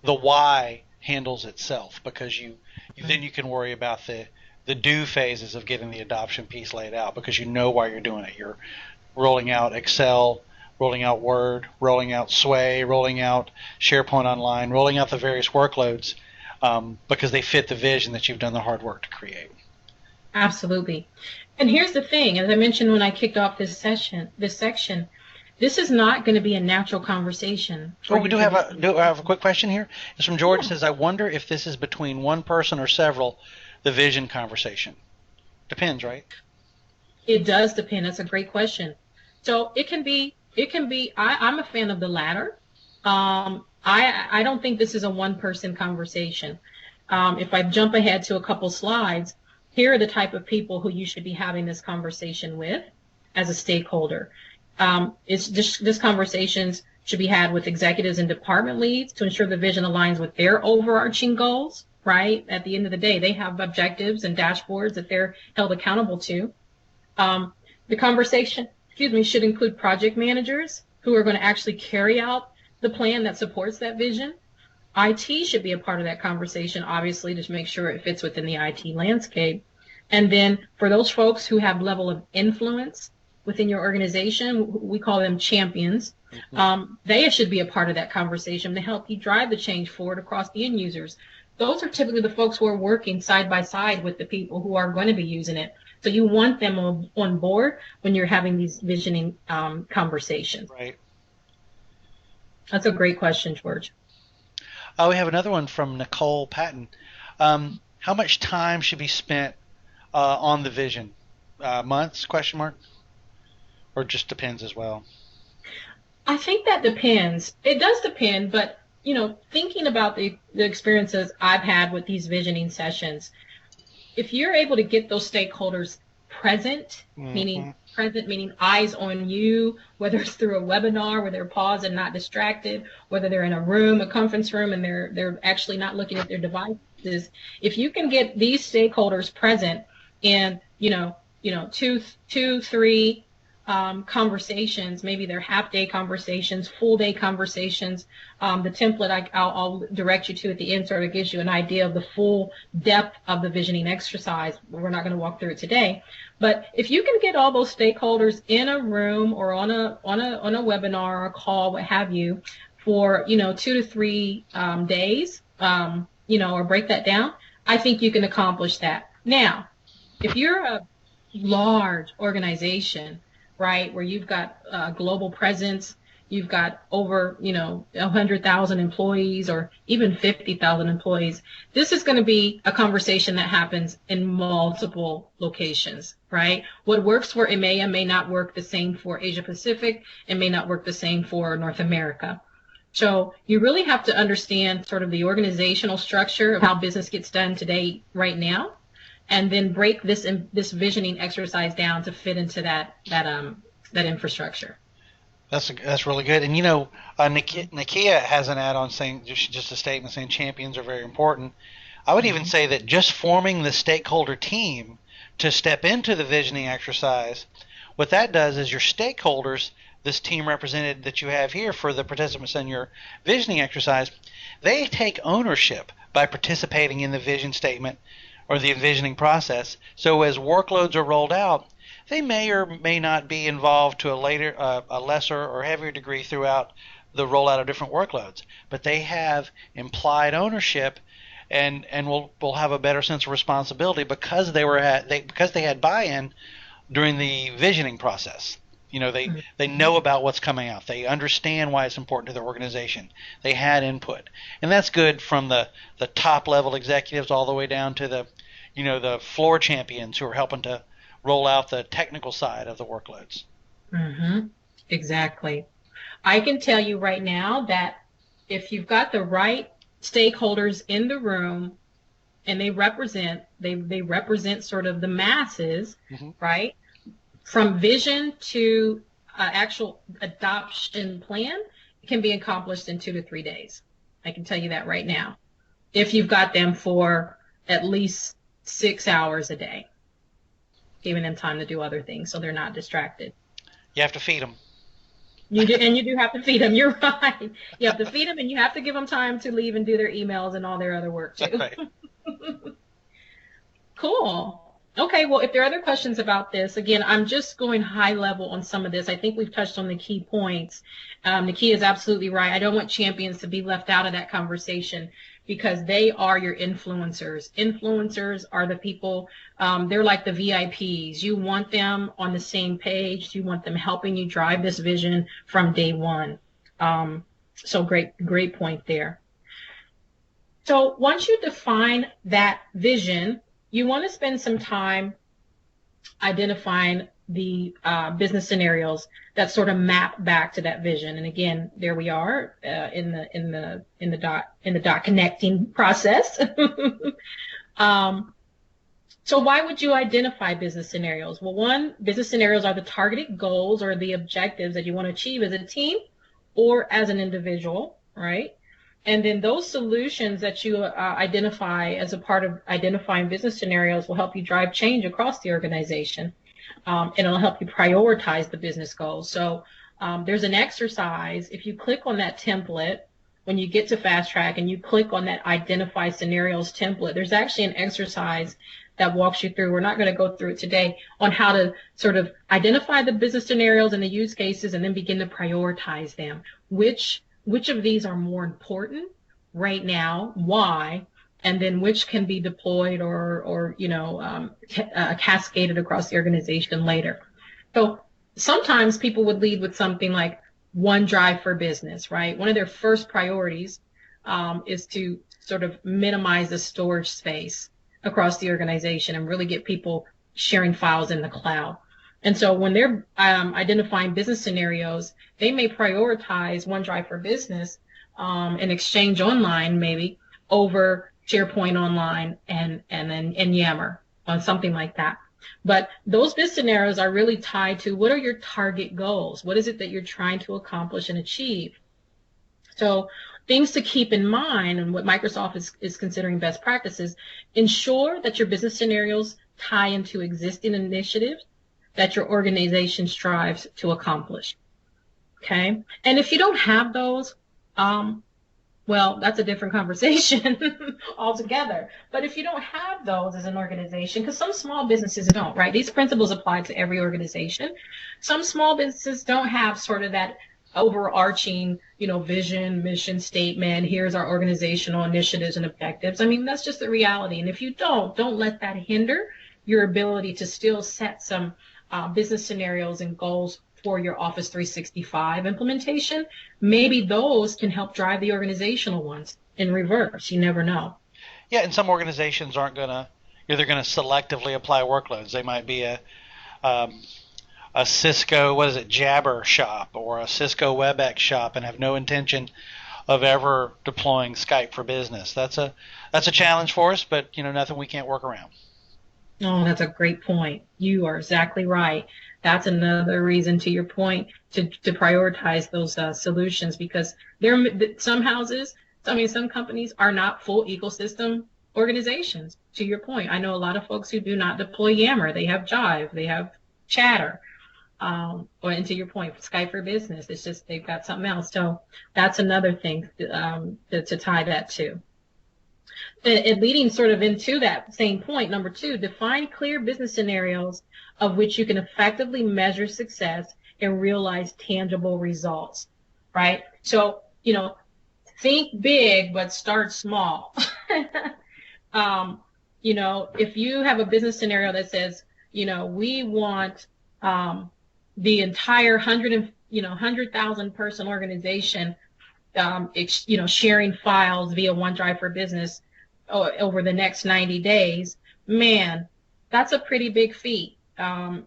why handles itself, because then you can worry about the do phases of getting the adoption piece laid out, because you know why you're doing it. You're rolling out Excel, rolling out Word, rolling out Sway, rolling out SharePoint Online, rolling out the various workloads because they fit the vision that you've done the hard work to create. Absolutely. And here's the thing, as I mentioned when I kicked off this section, this is not going to be a natural conversation. Oh, we do have a quick question here. It's from George. It says, I wonder if this is between one person or several, the vision conversation. Depends, right? It does depend. That's a great question. So it can be, I'm a fan of the latter. I don't think this is a one-person conversation. If I jump ahead to a couple slides, here are the type of people who you should be having this conversation with as a stakeholder. This conversations should be had with executives and department leads to ensure the vision aligns with their overarching goals, right? At the end of the day, they have objectives and dashboards that they're held accountable to. The conversation, should include project managers who are going to actually carry out the plan that supports that vision. IT should be a part of that conversation, obviously, to make sure it fits within the IT landscape. And then for those folks who have level of influence within your organization, we call them champions. They should be a part of that conversation to help you drive the change forward across the end users. Those are typically the folks who are working side by side with the people who are going to be using it. So you want them on board when you're having these visioning conversations. Right. That's a great question, George. We have another one from Nicole Patton. How much time should be spent on the vision? Months, question mark? Or just depends as well? I think that depends. It does depend, but thinking about the experiences I've had with these visioning sessions, if you're able to get those stakeholders present, meaning eyes on you, whether it's through a webinar where they're paused and not distracted, whether they're in a conference room, and they're actually not looking at their devices. If you can get these stakeholders present in two, three conversations, maybe they're half-day conversations, full-day conversations. The template I'll direct you to at the end sort of gives you an idea of the full depth of the visioning exercise. We're not going to walk through it today, but if you can get all those stakeholders in a room or on a webinar or a call, what have you, for 2 to 3 days, or break that down, I think you can accomplish that. Now, if you're a large organization, right, where you've got global presence, you've got over 100,000 employees or even 50,000 employees, this is going to be a conversation that happens in multiple locations, right? What works for EMEA may not work the same for Asia Pacific and may not work the same for North America. So you really have to understand sort of the organizational structure of how business gets done today, right now, and then break this visioning exercise down to fit into that infrastructure. That's really good. And Nakia has an add-on saying, just a statement saying champions are very important. I would even say that just forming the stakeholder team to step into the visioning exercise, what that does is your stakeholders, this team represented that you have here for the participants in your visioning exercise, they take ownership by participating in the vision statement or the envisioning process. So as workloads are rolled out, they may or may not be involved to a lesser or heavier degree throughout the rollout of different workloads, but they have implied ownership and will have a better sense of responsibility because they had buy-in during the visioning process. They know about what's coming out. They understand why it's important to their organization. They had input, and that's good from the top level executives all the way down to the floor champions who are helping to roll out the technical side of the workloads. Exactly. I can tell you right now that if you've got the right stakeholders in the room and they represent sort of the masses, right? From vision to actual adoption plan, it can be accomplished in 2 to 3 days. I can tell you that right now. If you've got them for at least 6 hours a day, giving them time to do other things so they're not distracted. You have to feed them. You do have to feed them. You're right. You have to feed them, and you have to give them time to leave and do their emails and all their other work too. Right. Cool. Okay, well, if there are other questions about this, again, I'm just going high level on some of this. I think we've touched on the key points. Nakia is absolutely right. I don't want champions to be left out of that conversation because they are your influencers. Influencers are the people, they're like the VIPs. You want them on the same page. You want them helping you drive this vision from day one. So great point there. So once you define that vision, you want to spend some time identifying the business scenarios that sort of map back to that vision. And again, there we are in the dot connecting process. So why would you identify business scenarios? Well, one, business scenarios are the targeted goals or the objectives that you want to achieve as a team or as an individual, right? And then those solutions that you identify as a part of identifying business scenarios will help you drive change across the organization. And it'll help you prioritize the business goals. So there's an exercise. If you click on that template, when you get to Fast Track and you click on that Identify Scenarios template, there's actually an exercise that walks you through. We're not going to go through it today on how to sort of identify the business scenarios and the use cases and then begin to prioritize them. Which of these are more important right now? Why? And then which can be deployed or cascaded across the organization later. So sometimes people would lead with something like OneDrive for Business, right? One of their first priorities is to sort of minimize the storage space across the organization and really get people sharing files in the cloud. And so when they're identifying business scenarios, they may prioritize OneDrive for Business and Exchange Online maybe over SharePoint Online and Yammer on something like that. But those business scenarios are really tied to what are your target goals? What is it that you're trying to accomplish and achieve? So things to keep in mind, and what Microsoft is considering best practices, ensure that your business scenarios tie into existing initiatives that your organization strives to accomplish. Okay? And if you don't have those, well, that's a different conversation altogether. But if you don't have those as an organization, because some small businesses don't, right? These principles apply to every organization. Some small businesses don't have sort of that overarching, vision, mission statement. Here's our organizational initiatives and objectives. I mean, that's just the reality. And if you don't let that hinder your ability to still set some business scenarios and goals for your Office 365 implementation. Maybe those can help drive the organizational ones in reverse. You never know. Yeah, and some organizations aren't going to, they're going to selectively apply workloads. They might be a Cisco, Jabber shop or a Cisco WebEx shop and have no intention of ever deploying Skype for Business. That's a challenge for us, but nothing we can't work around. Oh, that's a great point. You are exactly right. That's another reason, to your point, to prioritize those solutions, because some companies are not full ecosystem organizations. To your point, I know a lot of folks who do not deploy Yammer. They have Jive, they have Chatter, and to your point, Skype for Business. It's just they've got something else. So that's another thing to tie that to. And leading sort of into that same point, number 2, define clear business scenarios of which you can effectively measure success and realize tangible results, right? So, think big, but start small. If you have a business scenario that says, we want the entire 100,000 person organization, sharing files via OneDrive for Business over the next 90 days, man, that's a pretty big feat,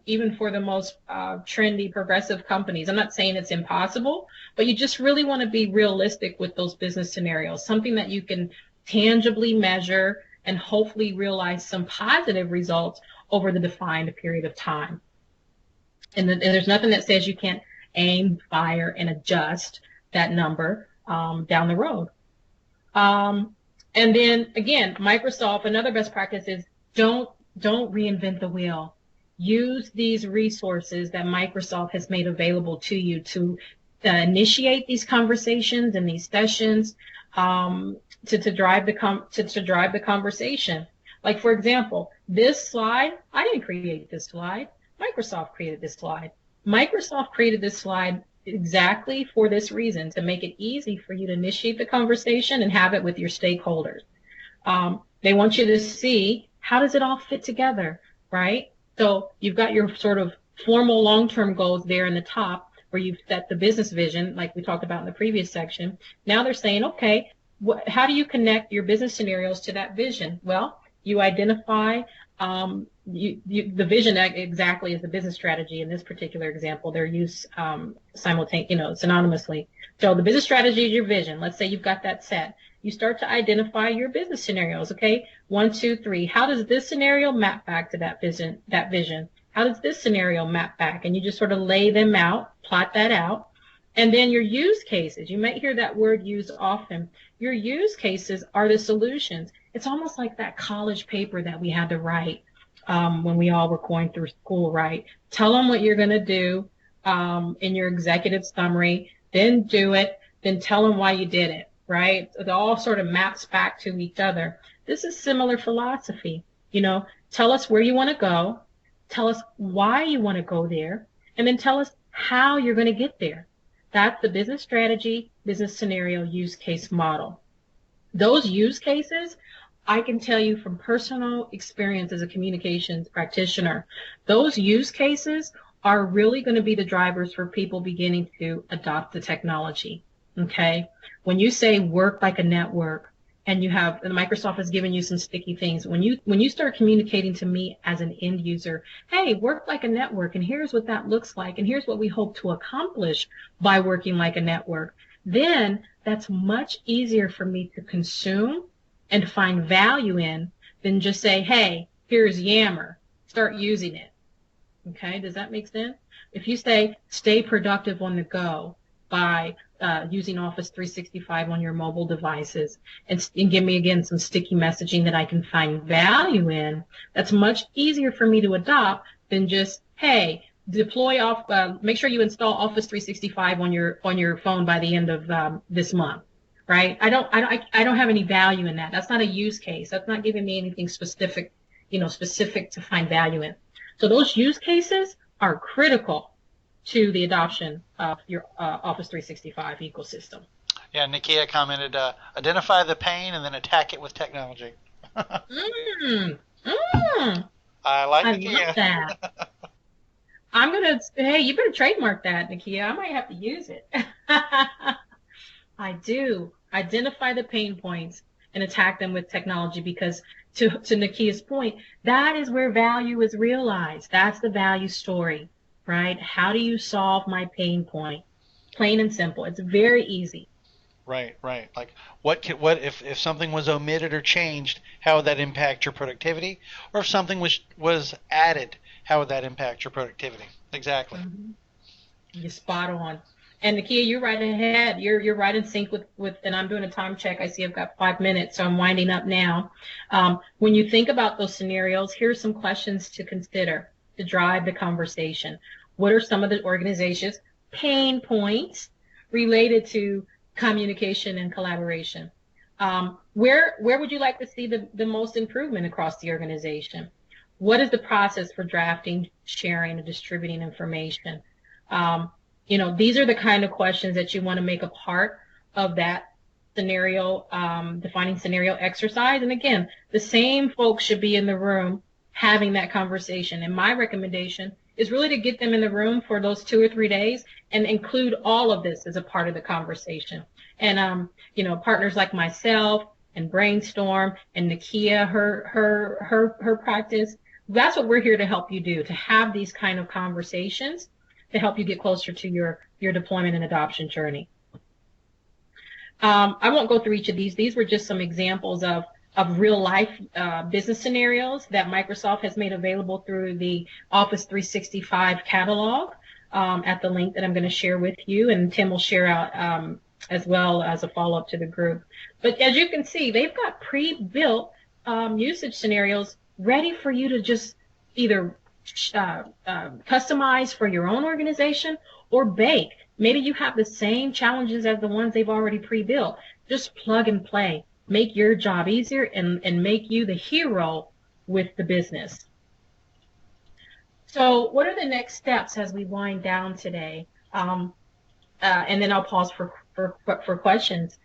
even for the most trendy, progressive companies. I'm not saying it's impossible, but you just really want to be realistic with those business scenarios, something that you can tangibly measure and hopefully realize some positive results over the defined period of time. And there's nothing that says you can't aim, fire, and adjust that number down the road. And then again, Microsoft, another best practice is don't reinvent the wheel. Use these resources that Microsoft has made available to you to initiate these conversations and these sessions to drive the conversation. Like, for example, this slide, I didn't create this slide. Microsoft created this slide. Microsoft created this slide exactly for this reason, to make it easy for you to initiate the conversation and have it with your stakeholders. They want you to see, how does it all fit together, right? So you've got your sort of formal long-term goals there in the top where you've set the business vision, like we talked about in the previous section. Now they're saying, okay, how do you connect your business scenarios to that vision? Well, you identify the vision exactly is the business strategy. In this particular example, they're used synonymously. So the business strategy is your vision. Let's say you've got that set. You start to identify your business scenarios. Okay, 1, 2, 3. How does this scenario map back to that vision? How does this scenario map back? And you just sort of lay them out, plot that out. And then your use cases. You might hear that word used often. Your use cases are the solutions. It's almost like that college paper that we had to write when we all were going through school, right? Tell them what you're going to do in your executive summary, then do it, then tell them why you did it, right? It all sort of maps back to each other. This is similar philosophy. You know, tell us where you want to go, tell us why you want to go there, and then tell us how you're going to get there. That's the business strategy, business scenario, use case model. Those use cases, I can tell you from personal experience as a communications practitioner, those use cases are really going to be the drivers for people beginning to adopt the technology. Okay. When you say work like a network and Microsoft has given you some sticky things, when you start communicating to me as an end user, hey, work like a network, and here's what that looks like, and here's what we hope to accomplish by working like a network, then that's much easier for me to consume and find value in than just say, hey, here's Yammer, start using it. Okay, does that make sense? If you say stay productive on the go by using Office 365 on your mobile devices and give me again some sticky messaging that I can find value in, that's much easier for me to adopt than just, hey, make sure you install Office 365 on your phone by the end of this month. Right? I don't have any value in that. That's not a use case. That's not giving me anything specific, specific to find value in. So those use cases are critical to the adoption of your Office 365 ecosystem. Yeah, Nikia commented, identify the pain and then attack it with technology. I I Nikia. Love that. Hey, you better trademark that, Nikia. I might have to use it. I do. Identify the pain points and attack them with technology, because to Nikia's point, that is where value is realized. That's the value story, right? How do you solve my pain point? Plain and simple. It's very easy. Right. Like what if something was omitted or changed, how would that impact your productivity? Or if something was added, how would that impact your productivity? Exactly. Mm-hmm. You're spot on. And Nakia, you're right ahead. You're right in sync with, and I'm doing a time check. I see I've got 5 minutes, so I'm winding up now. When you think about those scenarios, here's some questions to consider to drive the conversation. What are some of the organization's pain points related to communication and collaboration? Where would you like to see the most improvement across the organization? What is the process for drafting, sharing, and distributing information? These are the kind of questions that you want to make a part of that scenario, defining scenario exercise. And again, the same folks should be in the room having that conversation. And my recommendation is really to get them in the room for those 2 or 3 days and include all of this as a part of the conversation. And, partners like myself and Brainstorm and Nikia, her practice, that's what we're here to help you do, to have these kind of conversations to help you get closer to your deployment and adoption journey. I won't go through each of these. These were just some examples of real life business scenarios that Microsoft has made available through the Office 365 catalog at the link that I'm going to share with you, and Tim will share out as well as a follow-up to the group. But as you can see, they've got pre-built usage scenarios ready for you to just either customize for your own organization or bake. Maybe you have the same challenges as the ones they've already pre-built. Just plug and play. Make your job easier and make you the hero with the business. So what are the next steps as we wind down today? And then I'll pause for questions.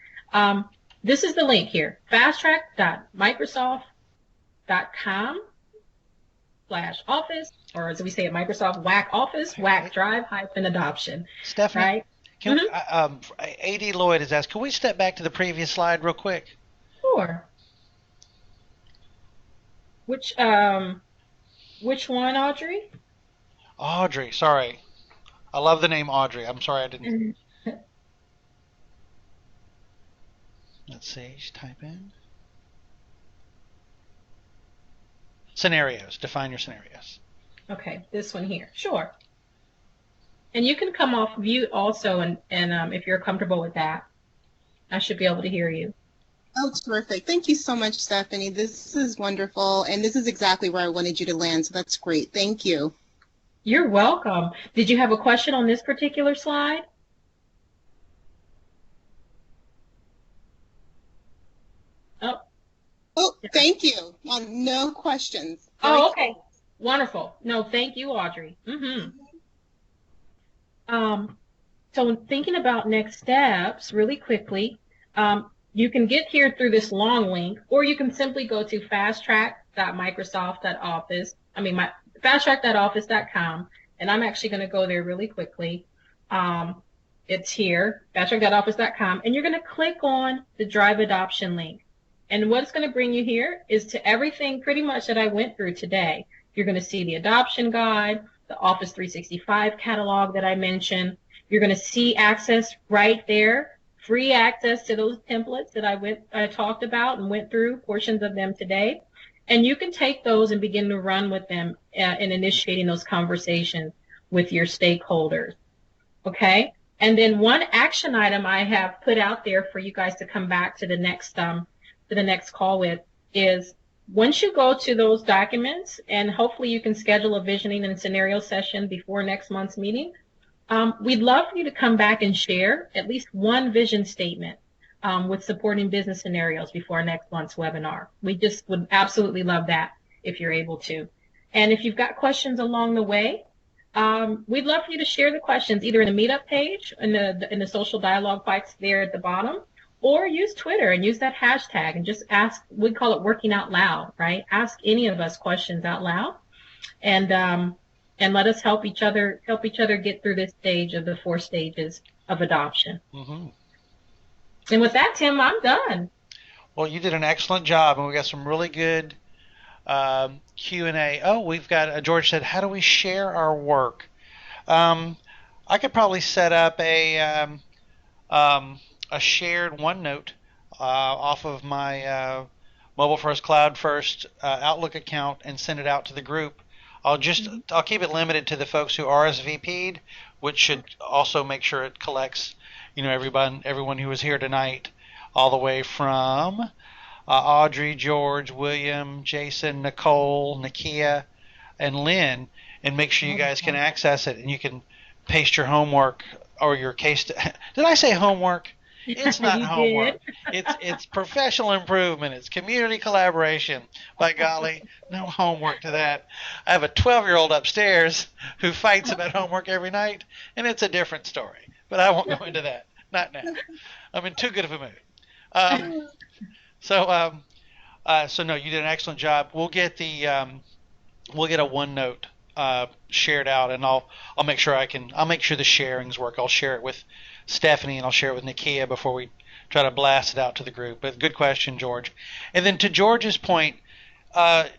This is the link here, fasttrack.microsoft.com/office, or as we say at Microsoft, WAC Office, WAC Drive -adoption. Stephanie, right? AD Lloyd has asked, can we step back to the previous slide real quick? Sure. Which one, Audrey? Audrey, sorry. I love the name Audrey. I'm sorry I didn't. Let's see, type in. Scenarios. Define your scenarios. Okay, this one here. Sure. And you can come off mute also, and if you're comfortable with that, I should be able to hear you. Oh, terrific. Thank you so much, Stephanie. This is wonderful, and this is exactly where I wanted you to land, so that's great. Thank you. You're welcome. Did you have a question on this particular slide? thank you. No questions. Oh, okay. Wonderful. No, thank you, Audrey. So thinking about next steps really quickly, you can get here through this long link, or you can simply go to fasttrack.microsoft.office. Fasttrack.office.com, and I'm actually going to go there really quickly. It's here, fasttrack.office.com, and you're going to click on the Drive Adoption link. And what it's going to bring you here is to everything pretty much that I went through today. You're going to see the adoption guide, the Office 365 catalog that I mentioned. You're going to see access right there, free access to those templates that I talked about and went through portions of them today. And you can take those and begin to run with them in initiating those conversations with your stakeholders. Okay? And then one action item I have put out there for you guys to come back to the next call with is, once you go to those documents, and hopefully you can schedule a visioning and scenario session before next month's meeting, we'd love for you to come back and share at least one vision statement with supporting business scenarios before next month's webinar. We just would absolutely love that if you're able to. And if you've got questions along the way, we'd love for you to share the questions either in the meetup page, in the social dialogue box there at the bottom, or use Twitter and use that hashtag and just ask. We call it working out loud, right? Ask any of us questions out loud, and let us help each other get through this stage of the 4 stages of adoption. And with that, Tim, I'm done. Well, you did an excellent job, and we got some really good Q&A. Oh, we've got George said, how do we share our work? I could probably set up a shared OneNote off of my Mobile First, Cloud First Outlook account and send it out to the group. I'll keep it limited to the folks who RSVP'd, which should also make sure it collects, everyone who was here tonight, all the way from Audrey, George, William, Jason, Nicole, Nakia, and Lynn, and make sure you guys can access it and you can paste your homework or your case. Did I say homework? It's not homework. It's professional improvement. It's community collaboration. By golly, no homework to that. I have a 12-year-old upstairs who fights about homework every night, and it's a different story. But I won't go into that. Not now. I'm in too good of a mood. So no, you did an excellent job. We'll get a OneNote shared out, and I'll make sure the sharings work. I'll share it with Stephanie, and I'll share it with Nakia before we try to blast it out to the group. But good question, George. And then to George's point, for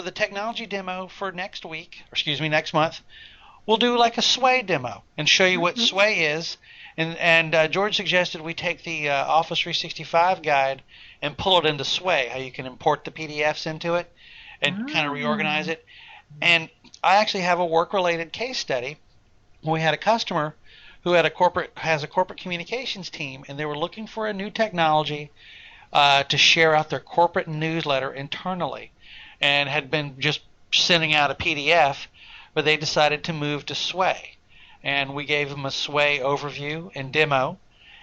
the technology demo for next month, we'll do like a Sway demo and show you what Sway is. And George suggested we take the Office 365 guide and pull it into Sway, how you can import the PDFs into it and kind of reorganize it. And I actually have a work-related case study. We had a customer who has a corporate communications team, and they were looking for a new technology to share out their corporate newsletter internally, and had been just sending out a PDF, but they decided to move to Sway. And we gave them a Sway overview and demo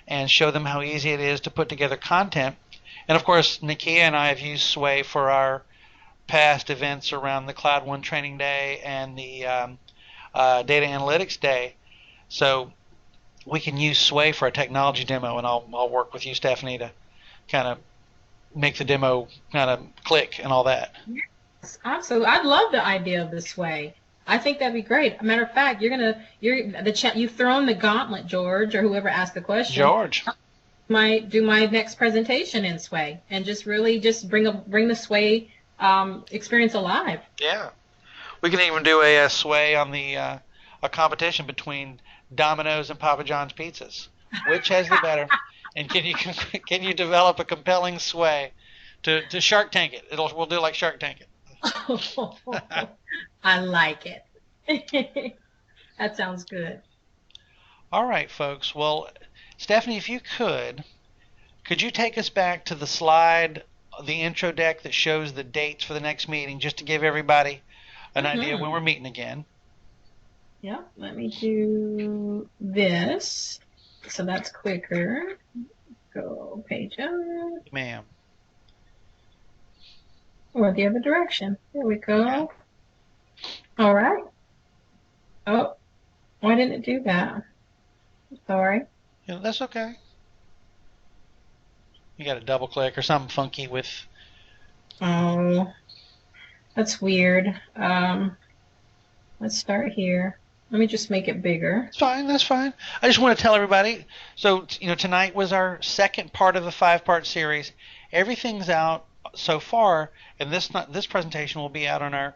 and showed them how easy it is to put together content. And of course, Nakia and I have used Sway for our past events around the Cloud One Training Day and the Data Analytics Day. So we can use Sway for a technology demo, and I'll work with you, Stephanie, to kind of make the demo kind of click and all that. Yes, absolutely. I love the idea of the Sway. I think that'd be great. Matter of fact, you've thrown the gauntlet, George, or whoever asked the question. George. Do my next presentation in Sway and just bring the Sway experience alive. Yeah, we can even do a Sway on a competition between Domino's and Papa John's pizzas. Which has the better? And can you develop a compelling Sway to Shark Tank it? We'll do like Shark Tank it. I like it. That sounds good. All right, folks. Well, Stephanie, if you could you take us back to the slide, the intro deck that shows the dates for the next meeting, just to give everybody an idea when we're meeting again? Yeah, let me do this. So that's quicker. Go page up. Ma'am. Or the other direction. There we go. Yeah. All right. Oh, why didn't it do that? Sorry. Yeah, that's okay. You got to double click or something funky with. Oh, that's weird. Let's start here. Let me just make it bigger. It's fine. That's fine. I just want to tell everybody. So tonight was our second part of the 5-part series. Everything's out so far, and this presentation will be out on our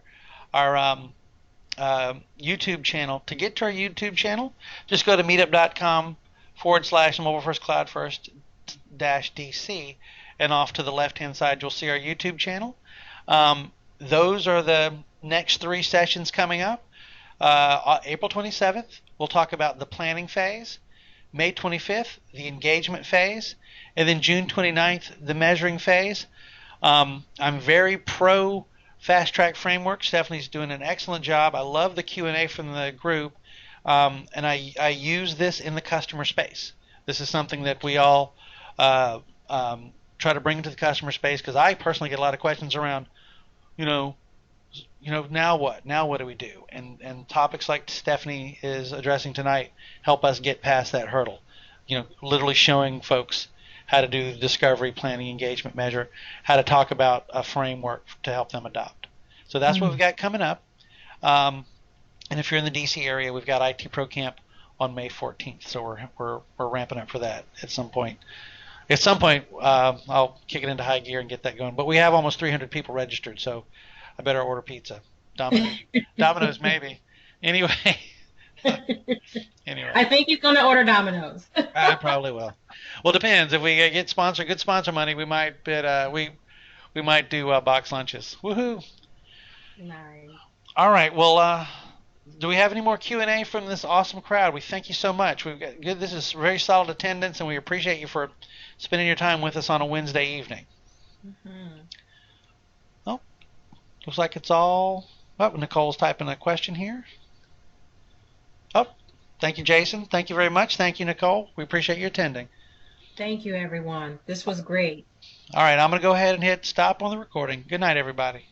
YouTube channel. To get to our YouTube channel, just go to meetup.com/mobile first cloud first -DC, and off to the left-hand side you'll see our YouTube channel. Those are the next 3 sessions coming up. April 27th, we'll talk about the planning phase. May 25th, the engagement phase. And then June 29th, the measuring phase. I'm very pro Fast Track Framework. Stephanie's doing an excellent job. I love the Q&A from the group. And I use this in the customer space. This is something that we all try to bring into the customer space, because I personally get a lot of questions around, now what? Now what do we do? And topics like Stephanie is addressing tonight help us get past that hurdle. Literally showing folks how to do discovery, planning, engagement, measure, how to talk about a framework to help them adopt. So that's what we've got coming up. And if you're in the DC area, we've got IT Pro Camp on May 14th. So we're ramping up for that at some point. At some point, I'll kick it into high gear and get that going. But we have almost 300 people registered, so I better order pizza. Domino's maybe. Anyway. I think he's going to order Domino's. I probably will. Well, depends. If we get good sponsor money, we might we might do box lunches. Woohoo! Nice. All right. Well, do we have any more Q&A from this awesome crowd? We thank you so much. We've got good. This is very solid attendance, and we appreciate you for spending your time with us on a Wednesday evening. Oh, looks like it's all. Oh, Nicole's typing a question here. Oh, thank you, Jason. Thank you very much. Thank you, Nicole. We appreciate you attending. Thank you, everyone. This was great. All right, I'm going to go ahead and hit stop on the recording. Good night, everybody.